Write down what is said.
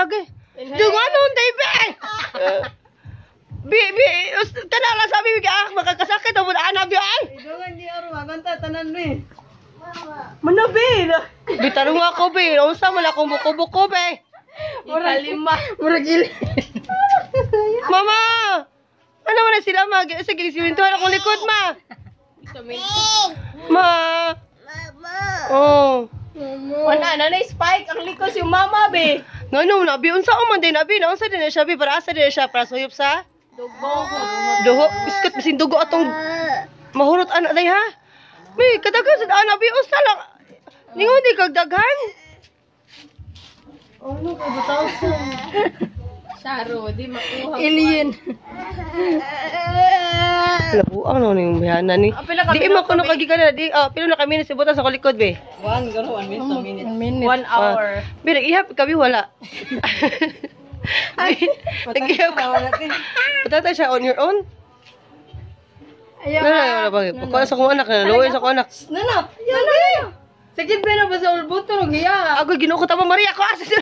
agay. Dunganon, David! Tanala sabi mo ka, makakasakit ang muna anak niya ay. Dungan di aro, maganta, tanan ni. Manabi! Bitarong ako, be. Unsa man akong buko-buko, be. Murag gili. Mama! Ano mo na sila, ma? Sige, simintuhan akong likod, ma. Ma! Oh. Wala na spike ang likos yung mama be. Ngano nabi unsa man din nabi na unsa din na siya be para asa din siya para suyop sa Dugo. duho biskot bisin dugo atong mahurot anak day ha. Be kadagan sad ana be unsa lang. Ningon di kag daghan. Ano ka bitaw sa? Sharo, di makuha. Alien. Labuang no ning bayana ni. Di mo kuno kag gikan di pila na kami ni sibutan sa kolikod be. 1 minute. 1 hour. Be nag-ihap kami wala. Nag-ihap ka. Patata siya on your own. Ayaw. Wala ba? Pagkuha sa kong anak na, luwi sa kong anak. Nana, yan. Sige ba na ba sa ulbuto no giya? Ako ginuko ta Maria ko asa